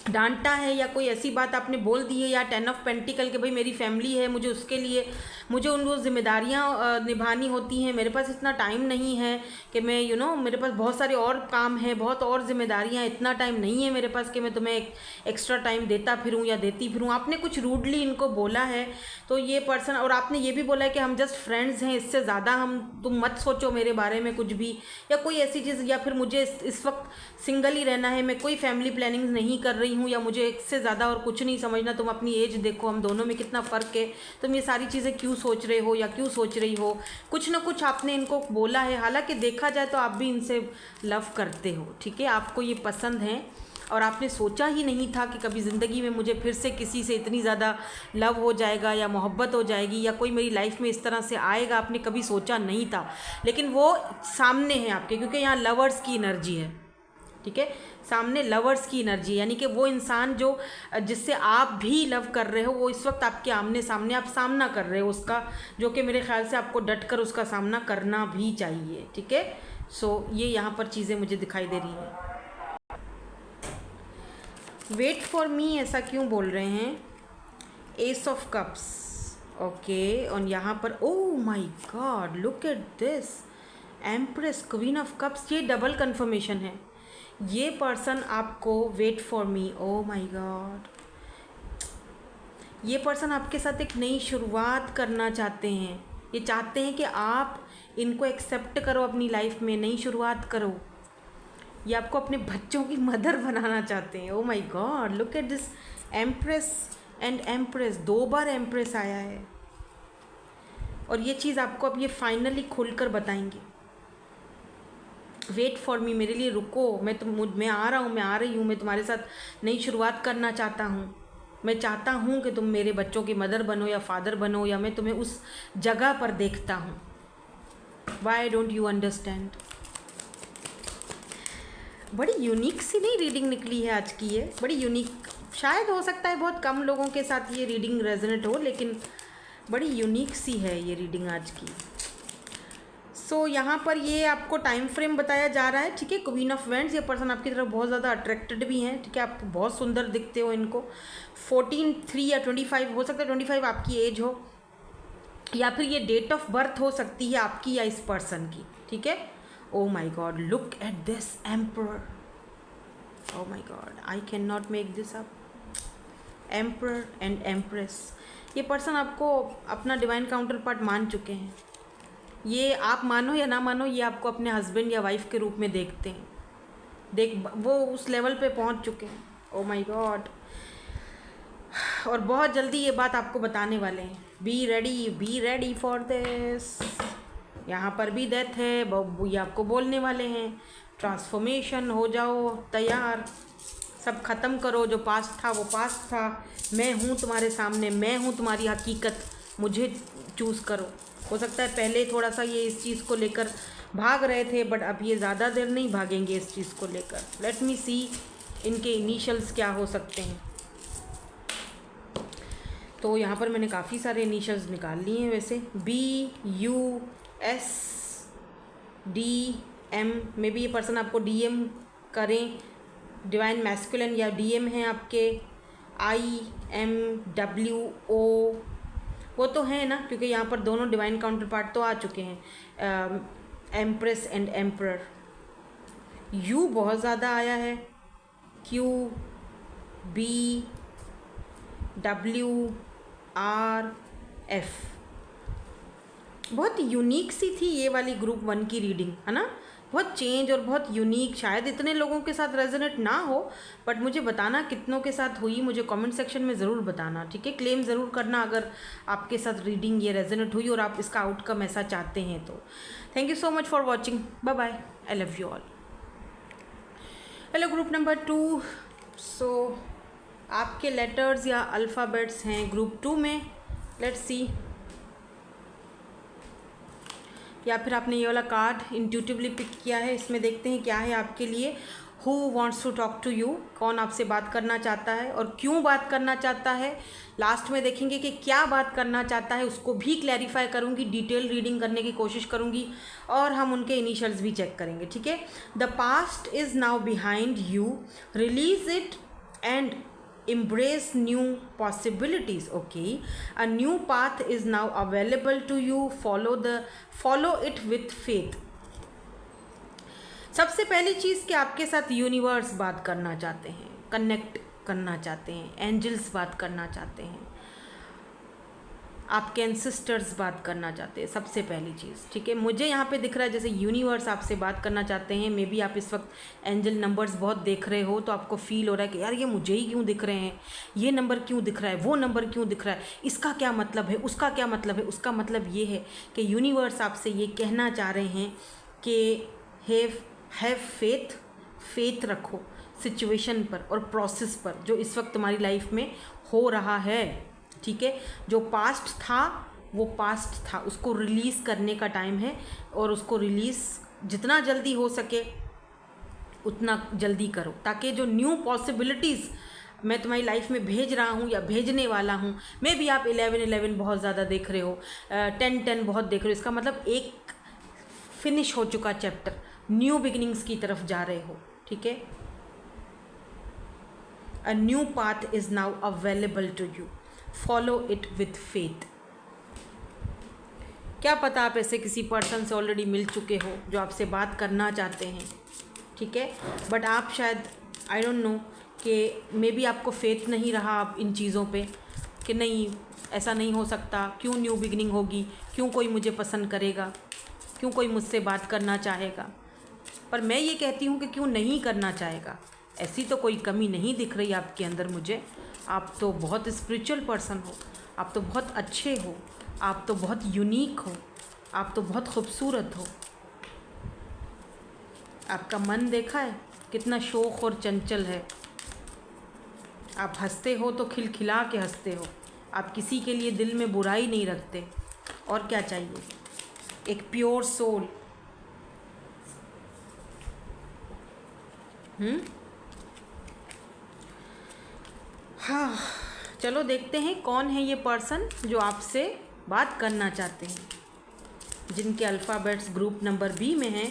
डांटा है, या कोई ऐसी बात आपने बोल दी है, या 10 ऑफ पेंटिकल के भाई मेरी फैमिली है, मुझे उसके लिए मुझे उन वो जिम्मेदारियाँ निभानी होती हैं, मेरे पास इतना टाइम नहीं है कि मैं मेरे पास बहुत सारे और काम हैं, बहुत और जिम्मेदारियाँ, इतना टाइम नहीं है मेरे पास कि मैं तुम्हें एक्स्ट्रा टाइम देता फिरूँ या देती फिरूँ। आपने कुछ रूडली इनको बोला है, तो ये पर्सन, और आपने ये भी बोला है कि हम जस्ट फ्रेंड्स हैं, इससे ज़्यादा तुम मत सोचो मेरे बारे में कुछ भी, या कोई ऐसी चीज़, या फिर मुझे इस वक्त सिंगल ही रहना है, मैं कोई फैमिली प्लानिंग नहीं कर रही हूँ, या मुझे इससे ज़्यादा और कुछ नहीं समझना। तुम अपनी एज देखो, हम दोनों में कितना फ़र्क है, तुम ये सारी चीज़ें क्यों सोच रहे हो या क्यों सोच रही हो। कुछ ना कुछ आपने इनको बोला है, हालांकि देखा जाए तो आप भी इनसे लव करते हो। ठीक है, आपको ये पसंद है, और आपने सोचा ही नहीं था कि कभी ज़िंदगी में मुझे फिर से किसी से इतनी ज़्यादा लव हो जाएगा या मोहब्बत हो जाएगी या कोई मेरी लाइफ में इस तरह से आएगा, आपने कभी सोचा नहीं था, लेकिन वो सामने है आपके, क्योंकि यहाँ लवर्स की एनर्जी है, ठीक है, सामने लवर्स की एनर्जी, यानी कि वो इंसान जो जिससे आप भी लव कर रहे हो वो इस वक्त आपके आमने सामने, आप सामना कर रहे हो उसका, जो कि मेरे ख्याल से आपको डट कर उसका सामना करना भी चाहिए, ठीक है। सो ये यहाँ पर चीज़ें मुझे दिखाई दे रही हैं। वेट फॉर मी ऐसा क्यों बोल रहे हैं? एस ऑफ कप्स, ओके, और यहाँ पर oh my god, look at this, empress, queen of cups, ये डबल कन्फर्मेशन है। ये पर्सन आपको wait for me, oh my god, ये पर्सन आपके साथ एक नई शुरुआत करना चाहते हैं। ये चाहते हैं कि आप इनको एक्सेप्ट करो अपनी लाइफ में, नई शुरुआत करो। ये आपको अपने बच्चों की मदर बनाना चाहते हैं। ओह my god, look at this, empress and empress, 2 bar empress आया है, और ये चीज़ आपको अब ये फाइनली खुलकर बताएंगे। वेट फॉर मी, मेरे लिए रुको, मैं आ रहा हूँ, मैं आ रही हूँ, मैं तुम्हारे साथ नई शुरुआत करना चाहता हूँ। मैं चाहता हूँ कि तुम मेरे बच्चों की मदर बनो या फादर बनो, या मैं तुम्हें उस जगह पर देखता हूँ। Why don't you understand? बड़ी यूनिक सी नहीं रीडिंग निकली है आज की, ये बड़ी यूनिक, शायद हो सकता है बहुत कम लोगों के साथ ये रीडिंग रेजोनेट हो, लेकिन बड़ी यूनिक सी है ये रीडिंग आज की। सो यहाँ पर ये आपको टाइम फ्रेम बताया जा रहा है, ठीक है। क्वीन ऑफ वेंड्स, ये पर्सन आपकी तरफ बहुत ज़्यादा अट्रैक्टेड भी हैं, ठीक है, आप बहुत सुंदर दिखते हो इनको। 14, 3 या 25 हो सकता है, 25 आपकी एज हो, या फिर ये डेट ऑफ बर्थ हो सकती है आपकी या इस पर्सन की, ठीक है। ओह my god, look at this emperor, oh my God, I can not make this up, emperor and empress. ये पर्सन आपको अपना डिवाइन काउंटर पार्ट मान चुके हैं। ये आप मानो या ना मानो, ये आपको अपने हस्बैंड या वाइफ के रूप में देखते हैं, वो उस लेवल पे पहुंच चुके हैं। ओह माय गॉड, और बहुत जल्दी ये बात आपको बताने वाले हैं। Be ready for this. यहाँ पर भी डेथ है, ये आपको बोलने वाले हैं ट्रांसफॉर्मेशन, हो जाओ तैयार, सब ख़त्म करो, जो पास्ट था वो पास्ट था, मैं हूँ तुम्हारे सामने, मैं हूँ तुम्हारी हकीकत, मुझे चूज़ करो। हो सकता है पहले थोड़ा सा ये इस चीज़ को लेकर भाग रहे थे, बट अब ये ज़्यादा देर नहीं भागेंगे इस चीज़ को लेकर। लेट मी सी इनके इनिशियल्स क्या हो सकते हैं। तो यहाँ पर मैंने काफ़ी सारे इनिशियल्स निकाल लिए हैं वैसे, BUSDM, मे बी ये पर्सन आपको DM करें, डिवाइन मैस्कुलिन या DM हैं आपके, IMWO, वो तो है ना, क्योंकि यहाँ पर दोनों डिवाइन काउंटर पार्ट तो आ चुके हैं, एम्प्रेस एंड एम्परर। U बहुत ज़्यादा आया है, QBWRF, बहुत यूनिक सी थी ये वाली ग्रुप 1 की रीडिंग, है ना, बहुत चेंज और बहुत यूनिक। शायद इतने लोगों के साथ रेजोनेट ना हो, बट मुझे बताना कितनों के साथ हुई, मुझे कमेंट सेक्शन में ज़रूर बताना, ठीक है। क्लेम ज़रूर करना अगर आपके साथ रीडिंग ये रेजोनेट हुई और आप इसका आउटकम ऐसा चाहते हैं तो। Thank you so much for watching, bye bye, I love you all. Hello group number 2, सो आपके लेटर्स या अल्फ़ाबेट्स हैं ग्रुप 2 में, लेट्स सी, या फिर आपने ये वाला कार्ड इंट्यूटिवली पिक किया है, इसमें देखते हैं क्या है आपके लिए। Who wants to talk to you, कौन आपसे बात करना चाहता है और क्यों बात करना चाहता है। लास्ट में देखेंगे कि क्या बात करना चाहता है, उसको भी क्लैरिफाई करूँगी, डिटेल रीडिंग करने की कोशिश करूँगी, और हम उनके इनिशियल्स भी चेक करेंगे, ठीक है। The past is now behind you, release it and embrace new possibilities, okay, a new path is now available to you, follow it with faith। सबसे पहली चीज़ कि आपके साथ यूनिवर्स बात करना चाहते हैं, कनेक्ट करना चाहते हैं, एंजल्स बात करना चाहते हैं, आपके एंसेस्टर्स बात करना चाहते हैं, सबसे पहली चीज़, ठीक है। मुझे यहाँ पे दिख रहा है जैसे यूनिवर्स आपसे बात करना चाहते हैं। मे बी आप इस वक्त एंजल नंबर्स बहुत देख रहे हो, तो आपको फील हो रहा है कि यार ये मुझे ही क्यों दिख रहे हैं, ये नंबर क्यों दिख रहा है, वो नंबर क्यों दिख रहा है, इसका क्या मतलब है, उसका क्या मतलब है। उसका मतलब ये है कि यूनिवर्स आपसे ये कहना चाह रहे हैं कि हैव फेथ रखो, सिचुएशन पर और प्रोसेस पर जो इस वक्त तुम्हारी लाइफ में हो रहा है, ठीक है। जो पास्ट था वो पास्ट था, उसको रिलीज़ करने का टाइम है, और उसको रिलीज़ जितना जल्दी हो सके उतना जल्दी करो, ताकि जो न्यू पॉसिबिलिटीज़ मैं तुम्हारी लाइफ में भेज रहा हूँ या भेजने वाला हूँ, मे भी आप 11-11 बहुत ज़्यादा देख रहे हो, 10-10 बहुत देख रहे हो, इसका मतलब एक फिनिश हो चुका चैप्टर, न्यू बिगिनिंग्स की तरफ जा रहे हो, ठीक है। A new path is now available to you, follow it with faith. क्या पता आप ऐसे किसी पर्सन से ऑलरेडी मिल चुके हो जो आपसे बात करना चाहते हैं, ठीक है, बट आप शायद आई डोंट नो कि मे बी आपको फेथ नहीं रहा आप इन चीज़ों पे कि नहीं ऐसा नहीं हो सकता, क्यों न्यू बिगनिंग होगी, क्यों कोई मुझे पसंद करेगा, क्यों कोई मुझसे बात करना चाहेगा। पर मैं ये कहती हूँ कि क्यों नहीं करना चाहेगा, ऐसी तो कोई कमी नहीं दिख रही आपके अंदर मुझे। आप तो बहुत स्पिरिचुअल पर्सन हो, आप तो बहुत अच्छे हो, आप तो बहुत यूनिक हो, आप तो बहुत खूबसूरत हो। आपका मन देखा है कितना शौक और चंचल है। आप हंसते हो तो खिलखिला के हंसते हो, आप किसी के लिए दिल में बुराई नहीं रखते। और क्या चाहिए, एक प्योर सोल। हाँ, चलो देखते हैं कौन है ये पर्सन जो आपसे बात करना चाहते हैं, जिनके अल्फ़ाबेट्स ग्रुप नंबर बी में हैं।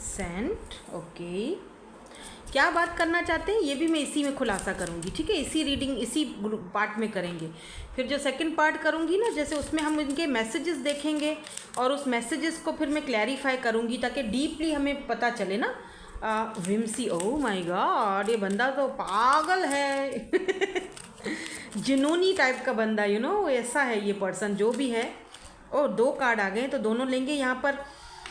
सेंट, ओके। क्या बात करना चाहते हैं ये भी मैं इसी में खुलासा करूँगी, ठीक है, इसी रीडिंग इसी पार्ट में करेंगे। फिर जो सेकंड पार्ट करूँगी ना, जैसे उसमें हम इनके मैसेजेस देखेंगे और उस मैसेजेस को फिर मैं क्लैरिफाई करूँगी ताकि डीपली हमें पता चले ना। विम्सी, ओह माय गॉड, ये बंदा तो पागल है जुनूनी टाइप का बंदा, यू नो, ऐसा है ये पर्सन जो भी है। और 2 कार्ड आ गए तो दोनों लेंगे। यहाँ पर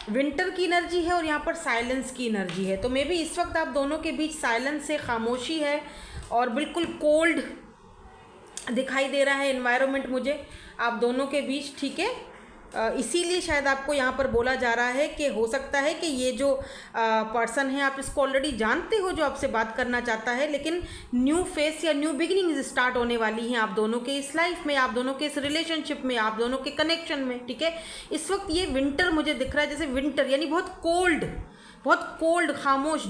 विंटर की एनर्जी है और यहाँ पर साइलेंस की एनर्जी है। तो मे बी इस वक्त आप दोनों के बीच साइलेंस से खामोशी है और बिल्कुल कोल्ड दिखाई दे रहा है एनवायरनमेंट मुझे आप दोनों के बीच, ठीक है। इसीलिए शायद आपको यहाँ पर बोला जा रहा है कि हो सकता है कि ये जो पर्सन है आप इसको ऑलरेडी जानते हो जो आपसे बात करना चाहता है, लेकिन न्यू फेस या न्यू बिगिनिंग स्टार्ट होने वाली हैं आप दोनों के इस लाइफ में, आप दोनों के इस रिलेशनशिप में, आप दोनों के कनेक्शन में, ठीक है। इस वक्त ये विंटर मुझे दिख रहा है, जैसे विंटर यानी बहुत कोल्ड खामोश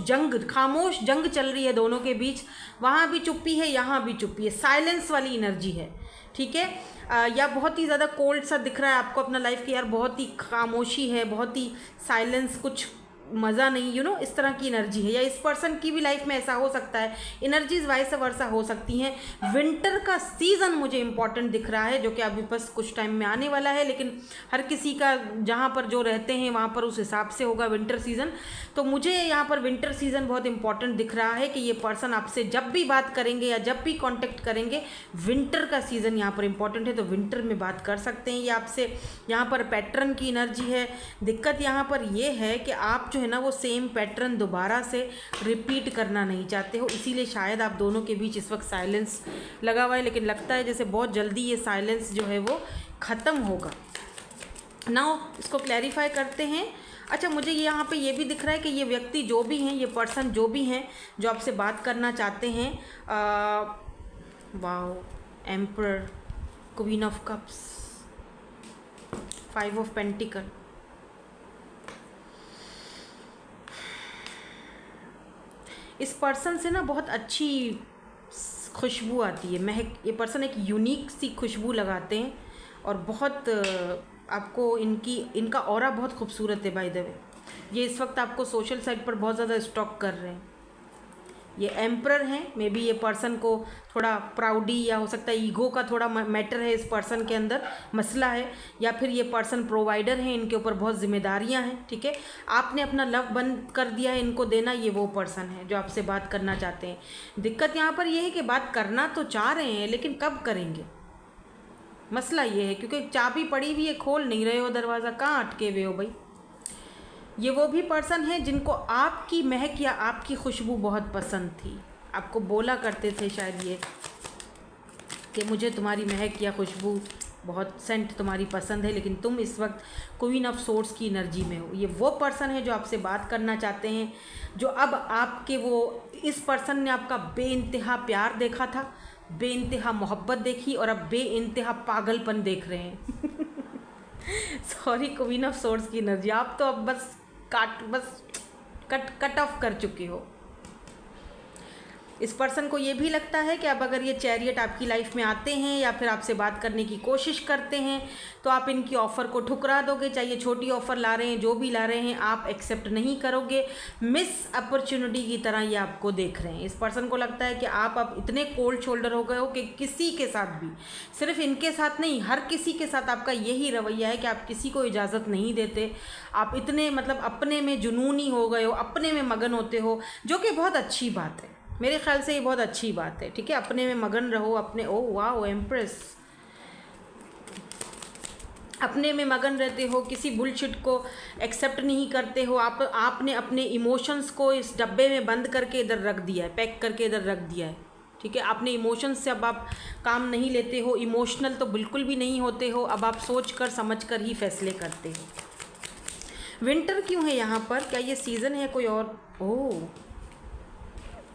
जंग चल रही है दोनों के बीच। वहाँ भी चुप्पी है, यहाँ भी चुप्पी है, साइलेंस वाली एनर्जी है, ठीक है। या बहुत ही ज़्यादा कोल्ड सा दिख रहा है आपको अपना लाइफ की, यार बहुत ही खामोशी है, बहुत ही साइलेंस, कुछ मज़ा नहीं, यू नो, इस तरह की एनर्जी है। या इस पर्सन की भी लाइफ में ऐसा हो सकता है, एनर्जीज वाइस वर्सा हो सकती हैं। विंटर का सीज़न मुझे इंपॉर्टेंट दिख रहा है जो कि अभी बस कुछ टाइम में आने वाला है, लेकिन हर किसी का जहाँ पर जो रहते हैं वहाँ पर उस हिसाब से होगा विंटर सीज़न। तो मुझे यहाँ पर विंटर सीज़न बहुत इंपॉर्टेंट दिख रहा है कि ये पर्सन आपसे जब भी बात करेंगे या जब भी कॉन्टेक्ट करेंगे, विंटर का सीज़न यहाँ पर इंपॉर्टेंट है। तो विंटर में बात कर सकते हैं ये आपसे। यहाँ पर पैटर्न की एनर्जी है। दिक्कत यहाँ पर ये है कि आप जो है ना वो सेम पैटर्न दोबारा से रिपीट करना नहीं चाहते हो, इसीलिए शायद आप दोनों के बीच इस वक्त साइलेंस लगा हुआ है, लेकिन लगता है जैसे बहुत जल्दी ये साइलेंस जो है वो ख़त्म होगा। नाउ इसको क्लैरिफाई करते हैं। अच्छा, मुझे यहाँ पे ये भी दिख रहा है कि ये व्यक्ति जो भी हैं, ये पर्सन जो भी हैं जो आपसे बात करना चाहते हैं, wow, emperor, queen of cups, 5 of pentacle, इस पर्सन से ना बहुत अच्छी खुशबू आती है, महक। ये पर्सन एक यूनिक सी खुशबू लगाते हैं और बहुत आपको इनका ऑरा बहुत खूबसूरत है। बाय द वे, ये इस वक्त आपको सोशल साइट पर बहुत ज़्यादा स्टॉक कर रहे हैं। ये एम्परर हैं, मे बी ये पर्सन को थोड़ा प्राउडी या हो सकता है ईगो का थोड़ा मैटर है इस पर्सन के अंदर, मसला है, या फिर ये पर्सन प्रोवाइडर हैं, इनके ऊपर बहुत जिम्मेदारियां हैं, ठीक है। आपने अपना लव बंद कर दिया है इनको देना, ये वो पर्सन है जो आपसे बात करना चाहते हैं। दिक्कत यहाँ पर ये है कि बात करना तो चाह रहे हैं लेकिन कब करेंगे, मसला ये है, क्योंकि चाबी पड़ी हुई है, खोल नहीं रहे हो दरवाज़ा, कहाँ अटके हुए हो भाई। ये वो भी पर्सन है जिनको आपकी महक या आपकी खुशबू बहुत पसंद थी, आपको बोला करते थे शायद ये कि मुझे तुम्हारी महक या खुशबू बहुत सेंट तुम्हारी पसंद है, लेकिन तुम इस वक्त क्वीन ऑफ सोर्ड्स की एनर्जी में हो। ये वो पर्सन है जो आपसे बात करना चाहते हैं, जो अब आपके वो इस पर्सन ने आपका बेइंतहा प्यार देखा था, बेइंतहा मोहब्बत देखी और अब बेइंतहा पागलपन देख रहे हैं। सॉरी क्वीन ऑफ सोर्ड्स की एनर्जी, आप तो अब बस कट ऑफ कर चुके हो। इस पर्सन को ये भी लगता है कि अब अगर ये चैरियट आपकी लाइफ में आते हैं या फिर आपसे बात करने की कोशिश करते हैं तो आप इनकी ऑफ़र को ठुकरा दोगे। चाहे ये छोटी ऑफ़र ला रहे हैं, जो भी ला रहे हैं, आप एक्सेप्ट नहीं करोगे। मिस अपॉर्चुनिटी की तरह ये आपको देख रहे हैं। इस पर्सन को लगता है कि आप अब इतने कोल्ड शोल्डर हो गए हो कि किसी के साथ भी, सिर्फ इनके साथ नहीं, हर किसी के साथ आपका यही रवैया है कि आप किसी को इजाज़त नहीं देते। आप इतने मतलब अपने में जुनूनी हो गए हो, अपने में मगन होते हो, जो कि बहुत अच्छी बात है। मेरे ख्याल से ये बहुत अच्छी बात है, ठीक है। अपने में मगन रहो, अपने ओ वाह एम्प्रेस, अपने में मगन रहते हो, किसी बुलशिट को एक्सेप्ट नहीं करते हो। आपने अपने इमोशंस को इस डब्बे में बंद करके इधर रख दिया है, पैक करके इधर रख दिया है, ठीक है। अपने इमोशंस से अब आप काम नहीं लेते हो, इमोशनल तो बिल्कुल भी नहीं होते हो। अब आप सोच कर समझ कर ही फैसले करते हो। विंटर क्यों है यहाँ पर? क्या ये सीज़न है कोई और? ओह,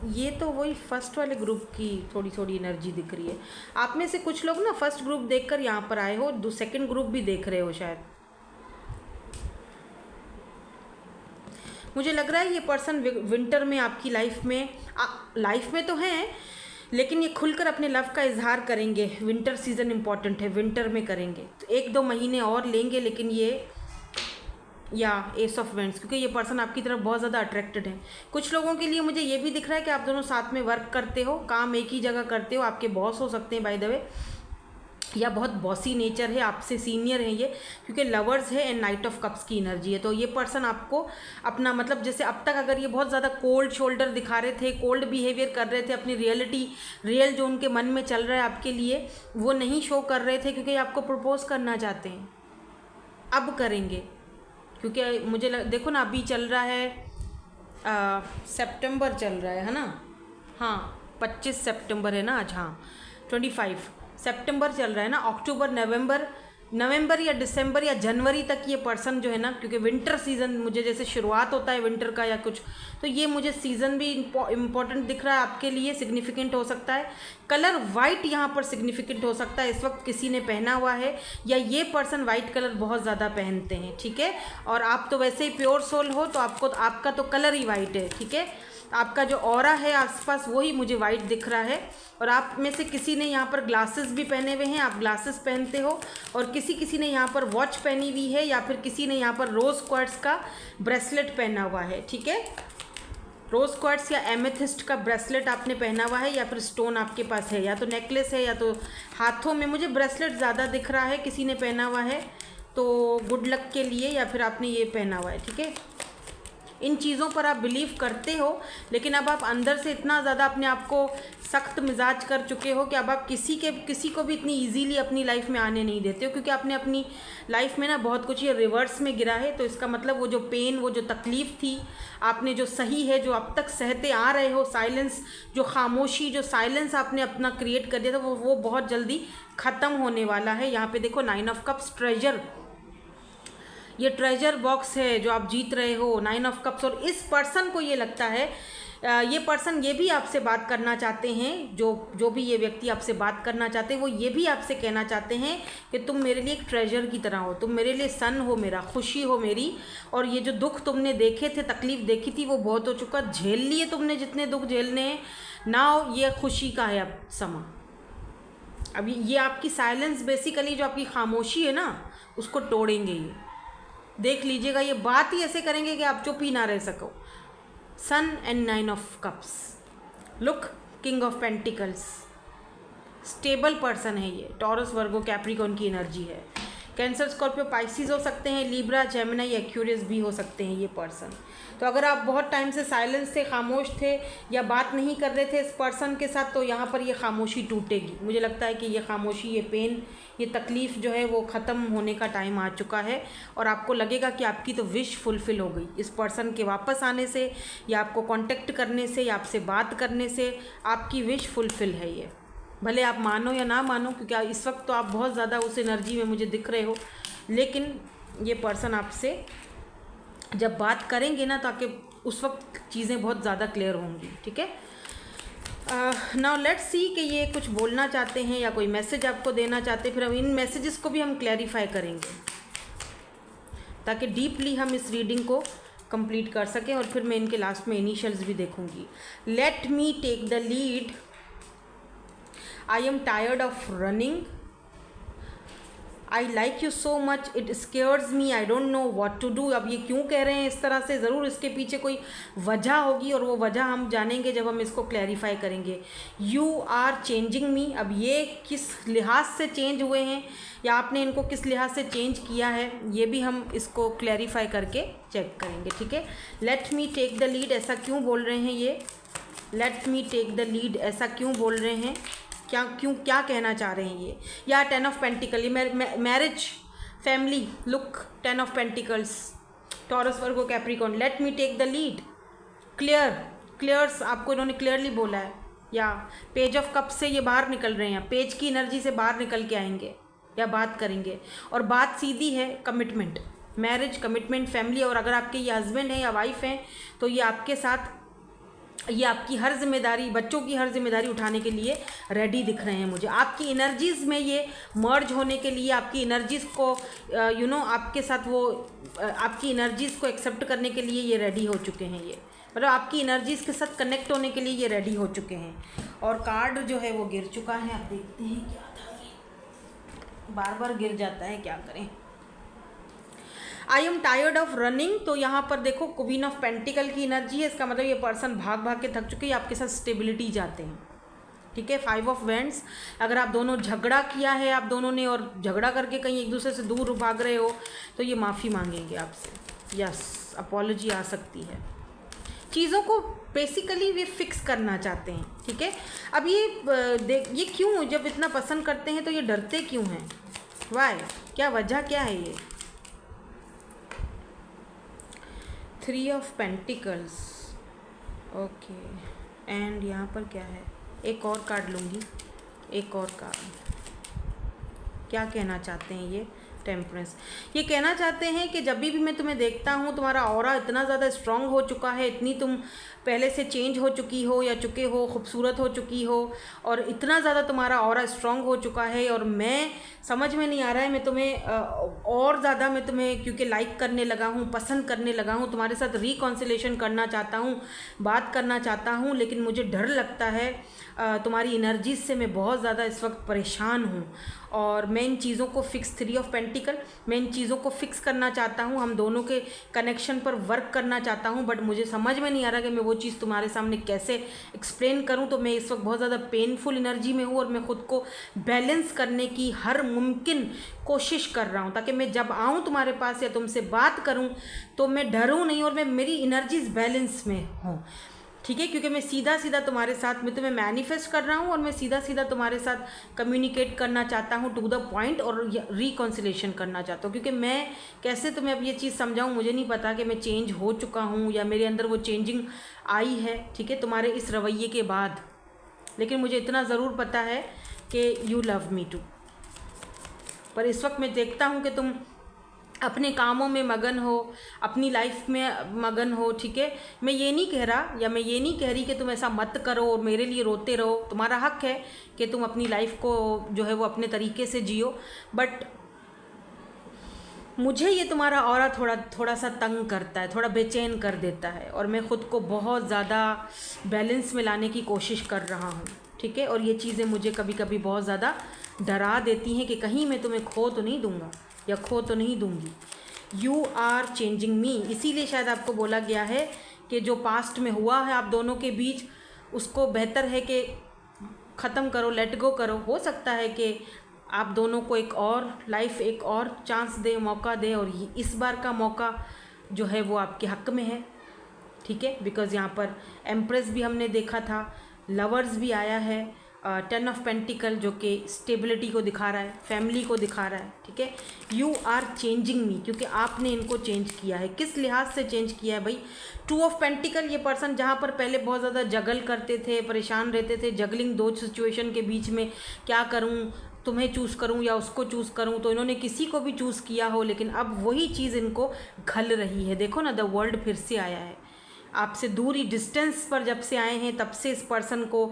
ये तो वही फर्स्ट वाले ग्रुप की थोड़ी थोड़ी एनर्जी दिख रही है। आप में से कुछ लोग ना फर्स्ट ग्रुप देखकर यहाँ पर आए हो, सेकंड ग्रुप भी देख रहे हो शायद। मुझे लग रहा है ये पर्सन विंटर में आपकी लाइफ में तो हैं, लेकिन ये खुलकर अपने लव का इजहार करेंगे। विंटर सीज़न इम्पॉर्टेंट है, विंटर में करेंगे तो 1-2 महीने और लेंगे, लेकिन ये या एस ऑफ वेंट्स, क्योंकि ये पर्सन आपकी तरफ बहुत ज़्यादा अट्रैक्टेड है। कुछ लोगों के लिए मुझे ये भी दिख रहा है कि आप दोनों साथ में वर्क करते हो, काम एक ही जगह करते हो, आपके बॉस हो सकते हैं बाय द वे, या बहुत बॉसी नेचर है, आपसे सीनियर है ये, क्योंकि लवर्स है एंड नाइट ऑफ कप्स की एनर्जी है। तो ये पर्सन आपको अपना मतलब जैसे अब तक अगर ये बहुत ज़्यादा कोल्ड शोल्डर दिखा रहे थे, कोल्ड बिहेवियर कर रहे थे, अपनी रियल जो उनके मन में चल रहा है आपके लिए वो नहीं शो कर रहे थे, क्योंकि आपको प्रपोज करना चाहते हैं। अब करेंगे, क्योंकि मुझे देखो ना, अभी चल रहा है सितंबर चल रहा है ना, हाँ 25 सितंबर है ना आज, हाँ 25 सितंबर चल रहा है ना। अक्टूबर, नवंबर या दिसंबर या जनवरी तक ये पर्सन जो है ना, क्योंकि विंटर सीज़न मुझे जैसे शुरुआत होता है विंटर का या कुछ, तो ये मुझे सीज़न भी इम्पॉर्टेंट दिख रहा है आपके लिए, सिग्निफिकेंट हो सकता है। कलर वाइट यहाँ पर सिग्निफिकेंट हो सकता है, इस वक्त किसी ने पहना हुआ है या ये पर्सन वाइट कलर बहुत ज़्यादा पहनते हैं, ठीक है। और आप तो वैसे ही प्योर सोल हो, तो आपका तो कलर ही वाइट है, ठीक है। आपका जो ऑरा है आसपास वही मुझे वाइट दिख रहा है। और आप में से किसी ने यहाँ पर ग्लासेस भी पहने हुए हैं, आप ग्लासेस पहनते हो, और किसी ने यहाँ पर वॉच पहनी हुई है, या फिर किसी ने यहाँ पर रोज़ क्वार्ट्स का ब्रेसलेट पहना हुआ है, ठीक है। रोज़ क्वार्ट्स या एमेथिस्ट का ब्रेसलेट आपने पहना हुआ है, या फिर स्टोन आपके पास है, या तो नेकलेस है या तो हाथों में, मुझे ब्रेसलेट ज़्यादा दिख रहा है, किसी ने पहना हुआ है तो गुड लक के लिए, या फिर आपने ये पहना हुआ है, ठीक है। इन चीज़ों पर आप बिलीव करते हो, लेकिन अब आप अंदर से इतना ज़्यादा अपने आप को सख्त मिजाज कर चुके हो कि अब आप किसी को भी इतनी इजीली अपनी लाइफ में आने नहीं देते हो, क्योंकि आपने अपनी लाइफ में ना बहुत कुछ ये रिवर्स में गिरा है। तो इसका मतलब वो जो पेन, वो जो तकलीफ़ थी, आपने जो सही है, जो अब तक सहते आ रहे हो, साइलेंस, जो खामोशी, जो साइलेंस आपने अपना क्रिएट कर दिया था, वो बहुत जल्दी ख़त्म होने वाला है। यहाँ पे देखो 9 ऑफ कप्स, ट्रेजर, ये ट्रेजर बॉक्स है जो आप जीत रहे हो, 9 ऑफ कप्स। और इस पर्सन को ये लगता है, ये पर्सन ये भी आपसे बात करना चाहते हैं, जो भी ये व्यक्ति आपसे बात करना चाहते हैं, वो ये भी आपसे कहना चाहते हैं कि तुम मेरे लिए एक ट्रेजर की तरह हो, तुम मेरे लिए सन हो, मेरा खुशी हो मेरी। और ये जो दुख तुमने देखे थे, तकलीफ़ देखी थी, वो बहुत हो चुका, झेल लिए तुमने जितने दुख झेलने हैं, नाउ ये खुशी का है अब समा। अभी ये आपकी साइलेंस, बेसिकली जो आपकी खामोशी है ना, उसको तोड़ेंगे ये, देख लीजिएगा। ये बात ही ऐसे करेंगे कि आप चुप ही ना रह सको। Sun and 9 of cups, look, king of pentacles, stable person है ये, टॉरस, वर्गो, कैप्रिकॉर्न की एनर्जी है। कैंसर, स्कॉर्पियो, पाइसिस हो सकते हैं, लिब्रा, जेमिनी, एक्यूरियस भी हो सकते हैं ये पर्सन। तो अगर आप बहुत टाइम से साइलेंस थे, खामोश थे, या बात नहीं कर रहे थे इस पर्सन के साथ, तो यहाँ पर ये खामोशी टूटेगी। मुझे लगता है कि ये खामोशी, ये पेन, ये तकलीफ़ जो है वो ख़त्म होने का टाइम आ चुका है, और आपको लगेगा कि आपकी तो विश फुलफ़िल हो गई इस पर्सन के वापस आने से, या आपको कांटेक्ट करने से, या आपसे बात करने से। आपकी विश फुलफ़िल है ये। भले आप मानो या ना मानो, क्योंकि इस वक्त तो आप बहुत ज़्यादा उस एनर्जी में मुझे दिख रहे हो, लेकिन ये पर्सन आपसे जब बात करेंगे ना, ताकि उस वक्त चीज़ें बहुत ज़्यादा क्लियर होंगी। ठीक है, नाउ लेट्स सी कि ये कुछ बोलना चाहते हैं या कोई मैसेज आपको देना चाहते हैं। फिर हम इन मैसेजेस को भी हम क्लैरिफाई करेंगे, ताकि डीपली हम इस रीडिंग को कंप्लीट कर सकें। और फिर मैं इनके लास्ट में इनिशियल्स भी देखूंगी। Let me take the lead, I am tired of running, I like you so much, it scares me, I don't know what to do. अब ये क्यों कह रहे हैं इस तरह से, ज़रूर इसके पीछे कोई वजह होगी, और वो वजह हम जानेंगे जब हम इसको क्लैरिफाई करेंगे। यू आर चेंजिंग मी, अब ये किस लिहाज से चेंज हुए हैं या आपने इनको किस लिहाज से चेंज किया है, ये भी हम इसको क्लैरिफाई करके चेक करेंगे। ठीक है, let me take the lead, ऐसा क्यों बोल रहे हैं ये, let me take the lead ऐसा क्यों बोल रहे हैं, क्या कहना चाह रहे हैं ये। या 10 ऑफ पेंटिकल, ये marriage, family, look, 10 of pentacles, Taurus, Virgo, Capricorn. Let me take the lead, clears आपको इन्होंने क्लियरली बोला है। या पेज ऑफ कप से ये बाहर निकल रहे हैं, पेज की एनर्जी से बाहर निकल के आएंगे या बात करेंगे। और बात सीधी है, कमिटमेंट, मैरिज, कमिटमेंट, फैमिली। और अगर आपके ये हस्बैंड हैं या वाइफ हैं तो ये आपके साथ, ये आपकी हर जिम्मेदारी, बच्चों की हर जिम्मेदारी उठाने के लिए रेडी दिख रहे हैं मुझे। आपकी एनर्जीज़ में ये मर्ज होने के लिए, आपकी एनर्जीज़ को आपके साथ वो आपकी एनर्जीज़ को एक्सेप्ट करने के लिए ये रेडी हो चुके हैं। ये मतलब आपकी एनर्जीज़ के साथ कनेक्ट होने के लिए ये रेडी हो चुके हैं। और कार्ड जो है वो गिर चुका है, आप देखते हैं क्या था ये, बार बार गिर जाता है, क्या करें। आई एम टायर्ड ऑफ रनिंग, तो यहाँ पर देखो क्वीन ऑफ पेंटिकल की एनर्जी है, इसका मतलब ये पर्सन भाग भाग के थक चुके हैं, आपके साथ स्टेबिलिटी चाहते हैं। ठीक है, 5 ऑफ वेंड्स, अगर आप दोनों झगड़ा किया है आप दोनों ने, और झगड़ा करके कहीं एक दूसरे से दूर भाग रहे हो, तो ये माफ़ी मांगेंगे आपसे। यस, अपॉलॉजी आ सकती है। चीज़ों को बेसिकली वे फिक्स करना चाहते हैं। ठीक है, अब ये क्यों, जब इतना पसंद करते हैं तो ये डरते क्यों हैं, वाई, क्या वजह क्या है ये। 3 ऑफ पेंटिकल्स, ओके, एंड यहाँ पर क्या है, एक और कार्ड लूँगी, एक और कार्ड। क्या कहना चाहते हैं ये, टेम्परेंस। ये कहना चाहते हैं कि जब भी मैं तुम्हें देखता हूँ तुम्हारा ऑरा इतना ज़्यादा स्ट्रांग हो चुका है, इतनी तुम पहले से चेंज हो चुकी हो या चुके हो, खूबसूरत हो चुकी हो, और इतना ज़्यादा तुम्हारा ऑरा स्ट्रांग हो चुका है, और मैं समझ में नहीं आ रहा है, मैं तुम्हें और ज़्यादा मैं तुम्हें क्योंकि लाइक करने लगा हूँ, पसंद करने लगा हूँ, तुम्हारे साथ रिकॉन्सिलेशन करना चाहता हूँ, बात करना चाहता हूँ, लेकिन मुझे डर लगता है तुम्हारी एनर्जीज से मैं बहुत ज़्यादा इस वक्त परेशान हूँ। और मैं इन चीज़ों को फिक्स, 3 ऑफ पेंटिकल, मैं इन चीज़ों को फिक्स करना चाहता हूँ, हम दोनों के कनेक्शन पर वर्क करना चाहता हूँ, बट मुझे समझ में नहीं आ रहा कि मैं वो चीज़ तुम्हारे सामने कैसे एक्सप्लेन करूँ। तो मैं इस वक्त बहुत ज़्यादा पेनफुल एनर्जी में हूँ, और मैं ख़ुद को बैलेंस करने की हर मुमकिन कोशिश कर रहा हूँ, ताकि मैं जब आऊँ तुम्हारे पास या तुमसे बात करूँ तो मैं डरूँ नहीं, और मैं मेरी एनर्जीज बैलेंस में हूँ। ठीक है, क्योंकि मैं सीधा सीधा तुम्हारे साथ, मैं तुम्हें मैनिफेस्ट कर रहा हूँ, और मैं सीधा सीधा तुम्हारे साथ कम्युनिकेट करना चाहता हूँ टू द पॉइंट, और रिकॉन्सिलेशन करना चाहता हूँ। क्योंकि मैं कैसे तुम्हें अब ये चीज़ समझाऊँ, मुझे नहीं पता कि मैं चेंज हो चुका हूँ या मेरे अंदर वो चेंजिंग आई है, ठीक है, तुम्हारे इस रवैये के बाद। लेकिन मुझे इतना ज़रूर पता है कि यू लव मी टू। पर इस वक्त मैं देखता हूँ कि तुम अपने कामों में मगन हो, अपनी लाइफ में मगन हो। ठीक है, मैं ये नहीं कह रहा या मैं ये नहीं कह रही कि तुम ऐसा मत करो और मेरे लिए रोते रहो, तुम्हारा हक है कि तुम अपनी लाइफ को जो है वो अपने तरीके से जियो, बट मुझे ये तुम्हारा ऑरा थोड़ा सा तंग करता है, थोड़ा बेचैन कर देता है, और मैं ख़ुद को बहुत ज़्यादा बैलेंस में लाने की कोशिश कर रहा हूँ। ठीक है, और ये चीज़ें मुझे कभी कभी बहुत ज़्यादा डरा देती हैं कि कहीं मैं तुम्हें खो तो नहीं दूँगा या खो तो नहीं दूंगी। यू आर चेंजिंग मी, इसीलिए शायद आपको बोला गया है कि जो पास्ट में हुआ है आप दोनों के बीच, उसको बेहतर है कि ख़त्म करो, लेट गो करो। हो सकता है कि आप दोनों को एक और लाइफ, एक और चांस दे, मौका दे, और इस बार का मौका जो है वो आपके हक़ में है। ठीक है, बिकॉज़ यहाँ पर एम्प्रेस भी हमने देखा था, लवर्स भी आया है, 10 ऑफ पेंटिकल जो कि स्टेबिलिटी को दिखा रहा है, फैमिली को दिखा रहा है, ठीक है। यू आर चेंजिंग मी, क्योंकि आपने इनको चेंज किया है। किस लिहाज से चेंज किया है भाई? 2 ऑफ पेंटिकल, ये पर्सन जहाँ पर पहले बहुत ज़्यादा जगल करते थे, परेशान रहते थे, जगलिंग 2 सिचुएशन के बीच में, क्या करूँ, तुम्हें चूज़ करूँ या उसको चूज़ करूँ, तो इन्होंने किसी को भी चूज़ किया हो, लेकिन अब वही चीज़ इनको घल रही है। देखो ना, द वर्ल्ड फिर से आया है। आपसे दूरी, डिस्टेंस पर जब से आए हैं तब से इस पर्सन को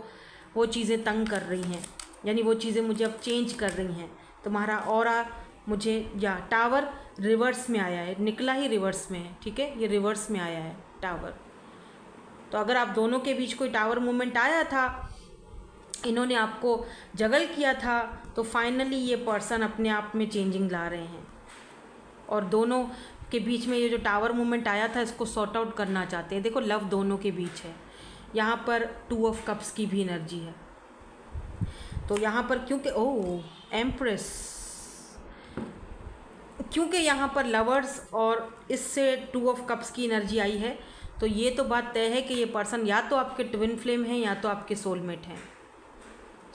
वो चीज़ें तंग कर रही हैं, यानी वो चीज़ें मुझे अब चेंज कर रही हैं। तुम्हारा ऑरा मुझे, या टावर रिवर्स में आया है, निकला ही रिवर्स में है, ठीक है, ये रिवर्स में आया है टावर। तो अगर आप दोनों के बीच कोई टावर मूवमेंट आया था, इन्होंने आपको जगल किया था, तो फाइनली ये पर्सन अपने आप में चेंजिंग ला रहे हैं और दोनों के बीच में ये जो टावर मूवमेंट आया था इसको सॉर्ट आउट करना चाहते हैं। देखो, लव दोनों के बीच है। यहाँ पर 2 ऑफ कप्स की भी एनर्जी है, तो यहाँ पर क्योंकि एम्प्रेस, क्योंकि यहाँ पर लवर्स और इससे 2 ऑफ कप्स की एनर्जी आई है, तो ये तो बात तय है कि ये पर्सन या तो आपके ट्विन फ्लेम हैं या तो आपके सोलमेट हैं।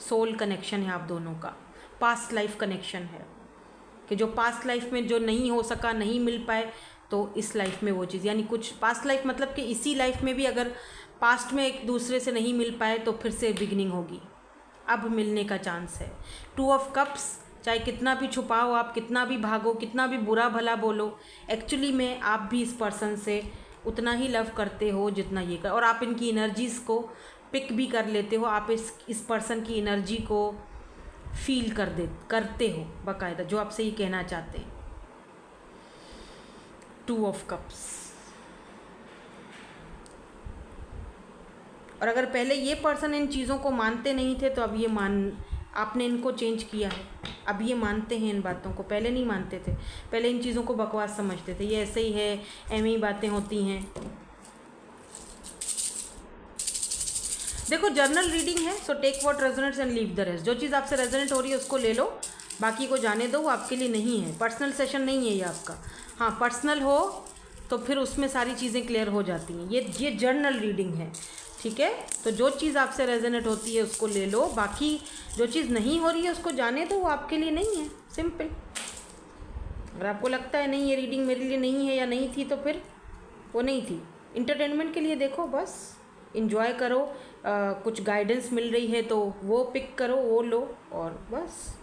सोल कनेक्शन है आप दोनों का, पास्ट लाइफ कनेक्शन है, कि जो पास्ट लाइफ में जो नहीं हो सका, नहीं मिल पाए, तो इस लाइफ में वो चीज़, यानी कुछ पास्ट लाइफ मतलब कि इसी लाइफ में भी अगर पास्ट में एक दूसरे से नहीं मिल पाए तो फिर से बिगिनिंग होगी, अब मिलने का चांस है। 2 ऑफ कप्स, चाहे कितना भी छुपाओ आप, कितना भी भागो, कितना भी बुरा भला बोलो, एक्चुअली में आप भी इस पर्सन से उतना ही लव करते हो जितना ये कर, और आप इनकी एनर्जीज़ को पिक भी कर लेते हो। आप इस पर्सन की एनर्जी को फील करते हो बाकायदा, जो आपसे ये कहना चाहते हैं। 2 ऑफ कप्स। और अगर पहले ये पर्सन इन चीज़ों को मानते नहीं थे, तो अब ये आपने इनको चेंज किया है, अब ये मानते हैं इन बातों को। पहले नहीं मानते थे, पहले इन चीज़ों को बकवास समझते थे, ये ऐसे ही है, एम ही बातें होती हैं। देखो, जर्नल रीडिंग है, so take what resonates and leave the rest. जो चीज़ आपसे रेजोनेट हो रही है उसको ले लो, बाकी को जाने दो, वो आपके लिए नहीं है। पर्सनल सेशन नहीं है ये आपका। हाँ, पर्सनल हो तो फिर उसमें सारी चीज़ें क्लियर हो जाती हैं। ये जर्नल रीडिंग है, ठीक है। तो जो चीज़ आपसे रेजोनेट होती है उसको ले लो, बाकी जो चीज़ नहीं हो रही है उसको जाने दो, वो आपके लिए नहीं है। सिंपल। अगर आपको लगता है नहीं ये रीडिंग मेरे लिए नहीं है या नहीं थी, तो फिर वो नहीं थी। इंटरटेनमेंट के लिए देखो, बस इंजॉय करो। कुछ गाइडेंस मिल रही है तो वो पिक करो, वो लो, और बस।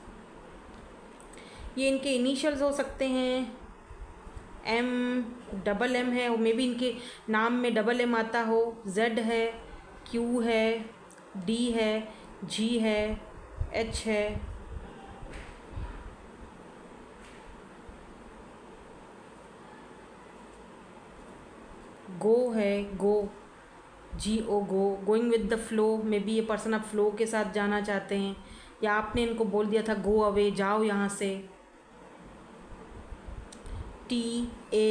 ये इनके इनिशियल्स हो सकते हैं, MM है, मे बी इनके नाम में MM आता हो। Z है, Q है, D है, G है, H है, गो है, GO, going with the flow. May be ये पर्सन आप फ्लो के साथ जाना चाहते हैं, या आपने इनको बोल दिया था गो अवे, जाओ यहाँ से। TA,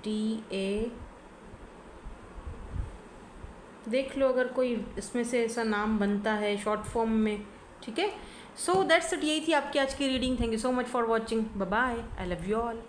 TA, देख लो अगर कोई इसमें से ऐसा नाम बनता है शॉर्ट फॉर्म में, ठीक है। सो दैट्स इट, यही थी आपकी आज की reading. Thank you so much for watching. Bye bye, I love you all.